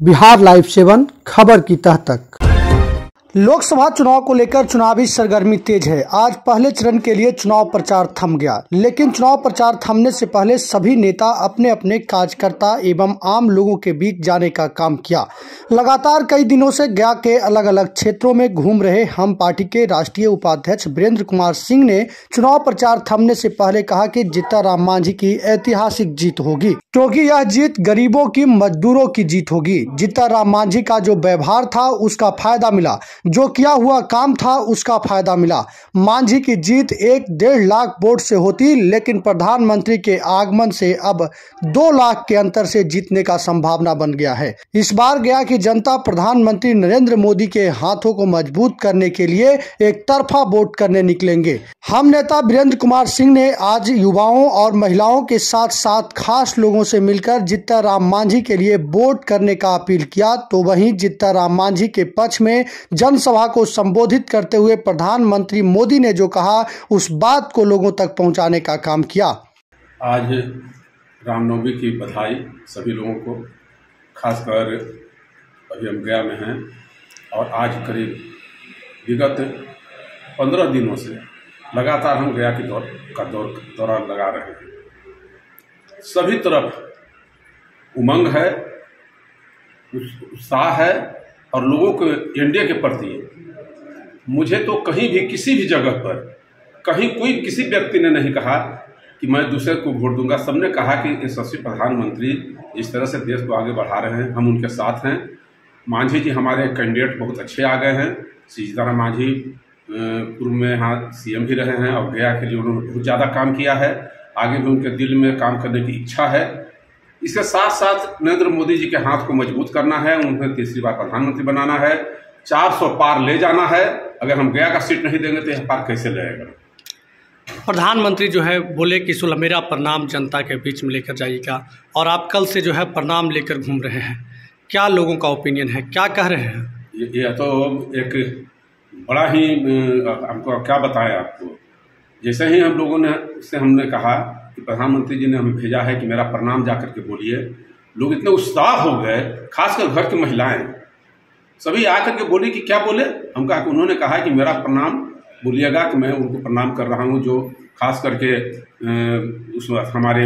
Bihar live 7 खबर की तह तक। लोकसभा चुनाव को लेकर चुनावी सरगर्मी तेज है। आज पहले चरण के लिए चुनाव प्रचार थम गया, लेकिन चुनाव प्रचार थमने से पहले सभी नेता अपने अपने कार्यकर्ता एवं आम लोगों के बीच जाने का काम किया। लगातार कई दिनों से गया के अलग अलग क्षेत्रों में घूम रहे हम पार्टी के राष्ट्रीय उपाध्यक्ष वीरेंद्र कुमार सिंह ने चुनाव प्रचार थमने से पहले कहा कि जीतनराम मांझी की ऐतिहासिक जीत होगी, क्योंकि यह जीत गरीबों की, मजदूरों की जीत होगी। जीतनराम मांझी का जो व्यवहार था उसका फायदा मिला, जो किया हुआ काम था उसका फायदा मिला। मांझी की जीत 1-1.5 लाख वोट से होती, लेकिन प्रधानमंत्री के आगमन से अब 2 लाख के अंतर से जीतने का संभावना बन गया है। इस बार गया की जनता प्रधानमंत्री नरेंद्र मोदी के हाथों को मजबूत करने के लिए एक तरफा वोट करने निकलेंगे। हम नेता वीरेंद्र कुमार सिंह ने आज युवाओं और महिलाओं के साथ साथ खास लोगों से मिलकर जीतनराम मांझी के लिए वोट करने का अपील किया। तो वहीं जीतनराम मांझी के पक्ष में जनसभा को संबोधित करते हुए प्रधानमंत्री मोदी ने जो कहा उस बात को लोगों तक पहुंचाने का काम किया। आज रामनवमी की बधाई सभी लोगों को, खासकर अभी हम गया में हैं और आज करीब विगत 15 दिनों से लगातार हम गया के दौरा लगा रहे हैं। सभी तरफ उमंग है, उत्साह है और लोगों को एनडीए के प्रति मुझे तो कहीं भी किसी भी जगह पर कहीं कोई किसी व्यक्ति ने नहीं कहा कि मैं दूसरे को वोट दूंगा। सबने कहा कि यशस्वी प्रधानमंत्री जिस तरह से देश को आगे बढ़ा रहे हैं हम उनके साथ हैं। मांझी जी हमारे कैंडिडेट बहुत अच्छे आ गए हैं। जीतनराम मांझी पूर्व में यहाँ सीएम भी रहे हैं और गया के लिए उन्होंने बहुत ज़्यादा काम किया है। आगे भी उनके दिल में काम करने की इच्छा है। इसके साथ साथ नरेंद्र मोदी जी के हाथ को मजबूत करना है, उन्हें तीसरी बार प्रधानमंत्री बनाना है, 400 पार ले जाना है। अगर हम गया का सीट नहीं देंगे तो यह पार कैसे लेगा। प्रधानमंत्री जो है बोले कि सुलह प्रणाम जनता के बीच में लेकर जाइएगा, और आप कल से जो है प्रणाम लेकर घूम रहे हैं। क्या लोगों का ओपिनियन है, क्या कह रहे हैं? यह तो एक बड़ा ही हमको क्या बताएं आपको। जैसे ही हम लोगों ने से हमने कहा कि प्रधानमंत्री जी ने हमें भेजा है कि मेरा प्रणाम जा करके बोलिए, लोग इतने उत्साह हो गए, खासकर घर की महिलाएं सभी आकर के बोली कि क्या बोले। हम कहा कि उन्होंने कहा कि मेरा प्रणाम बोलिएगा, कि मैं उनको प्रणाम कर रहा हूं जो खास करके उस हमारे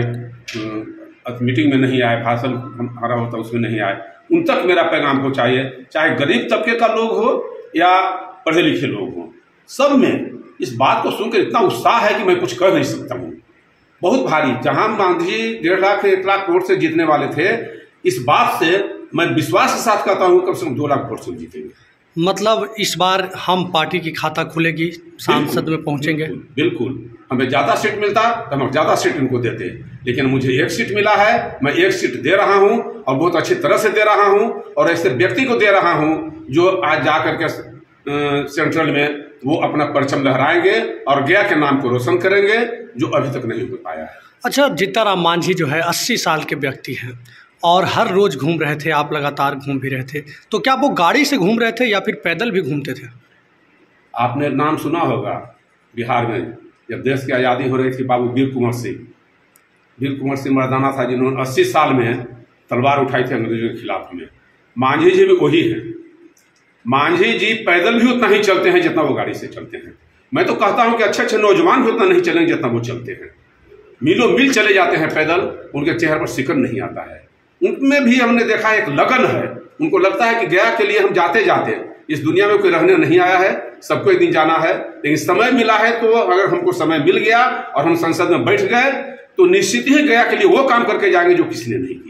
मीटिंग में नहीं आए, भाषण हमारा होता उसमें नहीं आए, उन तक मेरा पैगाम पहुंचाइए। चाहे गरीब तबके का लोग हो या पढ़े लिखे लोग हों, सब में इस बात को सुनकर इतना उत्साह है कि मैं कुछ कह नहीं सकता हूँ। बहुत भारी, जहां मांझी 1.5 लाख से 1 लाख वोट से जीतने वाले थे, इस बात से मैं विश्वास के साथ कहता हूँ कम से कम 2 लाख वोट से जीतेंगे। मतलब इस बार हम पार्टी की खाता खुलेगी, सांसद में पहुंचेंगे। बिल्कुल, हमें ज़्यादा सीट मिलता तो हम ज़्यादा सीट इनको देते, लेकिन मुझे 1 सीट मिला है, मैं 1 सीट दे रहा हूँ और बहुत अच्छी तरह से दे रहा हूँ। और ऐसे व्यक्ति को दे रहा हूँ जो आज जा करके सेंट्रल में वो अपना परचम लहराएंगे और गया के नाम को रोशन करेंगे, जो अभी तक नहीं हो पाया है। अच्छा, जीतनराम मांझी जो है 80 साल के व्यक्ति हैं और हर रोज घूम रहे थे, आप लगातार घूम भी रहे थे, तो क्या वो गाड़ी से घूम रहे थे या फिर पैदल भी घूमते थे? आपने नाम सुना होगा, बिहार में जब देश की आज़ादी हो रही थी, बाबू वीर कुंवर सिंह मर्दाना था, जिन्होंने 80 साल में तलवार उठाई थी अंग्रेजों के खिलाफ में। मांझी जी भी वही है। मांझी जी पैदल भी उतना ही चलते हैं जितना वो गाड़ी से चलते हैं। मैं तो कहता हूं कि अच्छे अच्छे नौजवान भी उतना नहीं चलेंगे जितना वो चलते हैं। मीलों मील चले जाते हैं पैदल, उनके चेहरे पर सिकन नहीं आता है। उनमें भी हमने देखा एक लगन है। उनको लगता है कि गया के लिए हम जाते जाते इस दुनिया में कोई रहने नहीं आया है, सबको एक दिन जाना है, लेकिन समय मिला है तो अगर हमको समय मिल गया और हम संसद में बैठ गए तो निश्चित ही गया के लिए वो काम करके जाएंगे जो किसी ने नहीं किया।